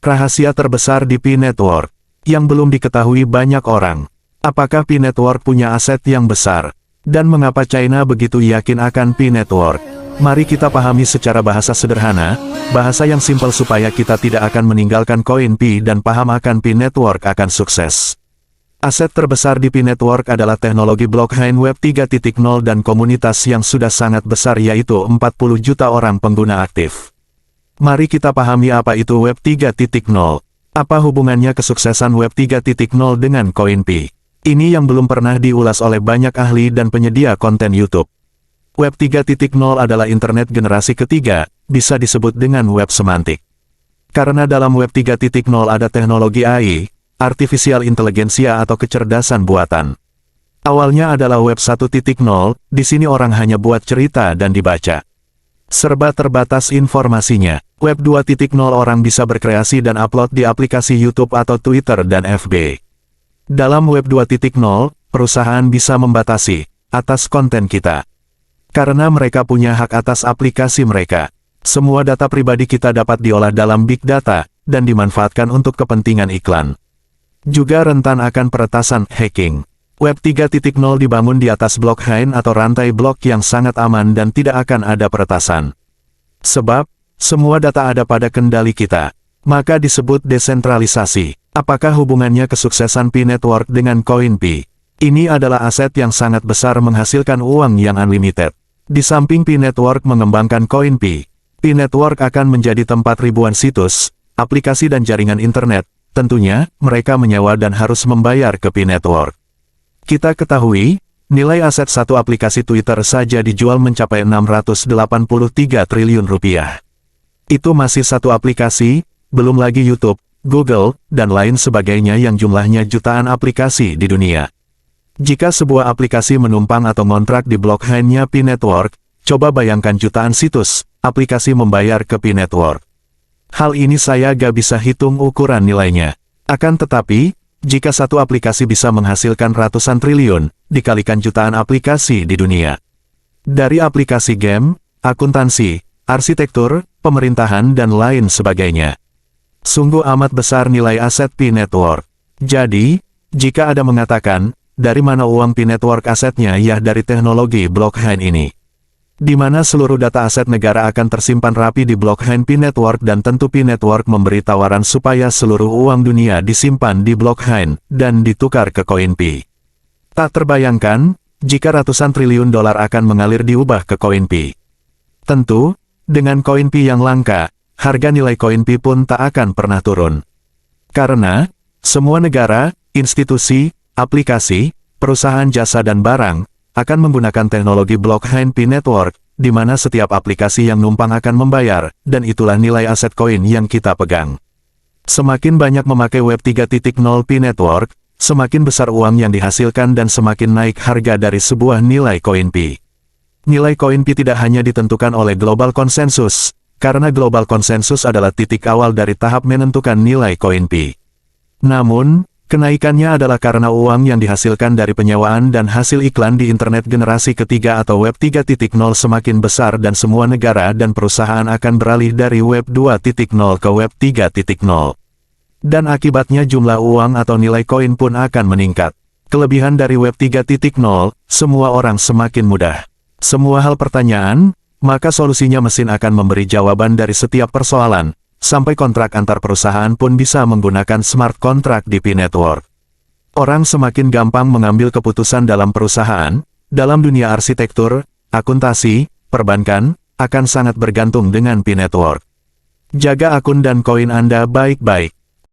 Rahasia terbesar di Pi Network yang belum diketahui banyak orang. Apakah Pi Network punya aset yang besar? Dan mengapa China begitu yakin akan Pi Network? Mari kita pahami secara bahasa sederhana, bahasa yang simpel supaya kita tidak akan meninggalkan koin Pi dan paham akan Pi Network akan sukses. Aset terbesar di Pi Network adalah teknologi blockchain Web 3.0 dan komunitas yang sudah sangat besar yaitu 40 juta orang pengguna aktif. Mari kita pahami apa itu Web 3.0. Apa hubungannya kesuksesan Web 3.0 dengan koin Pi? Ini yang belum pernah diulas oleh banyak ahli dan penyedia konten YouTube. Web 3.0 adalah internet generasi ketiga, bisa disebut dengan web semantik. Karena dalam Web 3.0 ada teknologi AI, artificial intelligence atau kecerdasan buatan. Awalnya adalah Web 1.0, di sini orang hanya buat cerita dan dibaca. Serba terbatas informasinya. Web 2.0 orang bisa berkreasi dan upload di aplikasi YouTube atau Twitter dan FB. Dalam Web 2.0, perusahaan bisa membatasi atas konten kita. Karena mereka punya hak atas aplikasi mereka. Semua data pribadi kita dapat diolah dalam big data, dan dimanfaatkan untuk kepentingan iklan. Juga rentan akan peretasan hacking. Web 3.0 dibangun di atas blockchain atau rantai blok yang sangat aman dan tidak akan ada peretasan. Sebab, semua data ada pada kendali kita. Maka disebut desentralisasi. Apakah hubungannya kesuksesan Pi Network dengan koin Pi? Ini adalah aset yang sangat besar menghasilkan uang yang unlimited. Di samping Pi Network mengembangkan koin Pi, Pi Network akan menjadi tempat ribuan situs, aplikasi dan jaringan internet. Tentunya, mereka menyewa dan harus membayar ke Pi Network. Kita ketahui, nilai aset satu aplikasi Twitter saja dijual mencapai 683 triliun rupiah. Itu masih satu aplikasi, belum lagi YouTube, Google, dan lain sebagainya yang jumlahnya jutaan aplikasi di dunia. Jika sebuah aplikasi menumpang atau ngontrak di blockchain-nya Pi Network, coba bayangkan jutaan situs, aplikasi membayar ke Pi Network. Hal ini saya gak bisa hitung ukuran nilainya. Akan tetapi, jika satu aplikasi bisa menghasilkan ratusan triliun, dikalikan jutaan aplikasi di dunia. Dari aplikasi game, akuntansi, arsitektur, pemerintahan dan lain sebagainya. Sungguh amat besar nilai aset Pi Network. Jadi, jika ada mengatakan, dari mana uang Pi Network asetnya ya dari teknologi blockchain ini. Di mana seluruh data aset negara akan tersimpan rapi di blockchain Pi Network dan tentu Pi Network memberi tawaran supaya seluruh uang dunia disimpan di blockchain dan ditukar ke koin Pi. Tak terbayangkan, jika ratusan triliun dolar akan mengalir diubah ke koin Pi. Tentu, dengan koin Pi yang langka, harga nilai koin Pi pun tak akan pernah turun. Karena, semua negara, institusi, aplikasi, perusahaan jasa dan barang, akan menggunakan teknologi blockchain Pi Network, di mana setiap aplikasi yang numpang akan membayar, dan itulah nilai aset koin yang kita pegang. Semakin banyak memakai Web 3.0 Pi Network, semakin besar uang yang dihasilkan dan semakin naik harga dari sebuah nilai koin Pi. Nilai koin Pi tidak hanya ditentukan oleh global konsensus, karena global konsensus adalah titik awal dari tahap menentukan nilai koin Pi. Namun, kenaikannya adalah karena uang yang dihasilkan dari penyewaan dan hasil iklan di internet generasi ketiga atau Web 3.0 semakin besar dan semua negara dan perusahaan akan beralih dari Web 2.0 ke Web 3.0. Dan akibatnya jumlah uang atau nilai koin pun akan meningkat. Kelebihan dari Web 3.0, semua orang semakin mudah. Semua hal pertanyaan, maka solusinya mesin akan memberi jawaban dari setiap persoalan. Sampai kontrak antar perusahaan pun bisa menggunakan smart contract di Pi Network. Orang semakin gampang mengambil keputusan dalam perusahaan, dalam dunia arsitektur, akuntansi, perbankan, akan sangat bergantung dengan Pi Network. Jaga akun dan koin Anda baik-baik.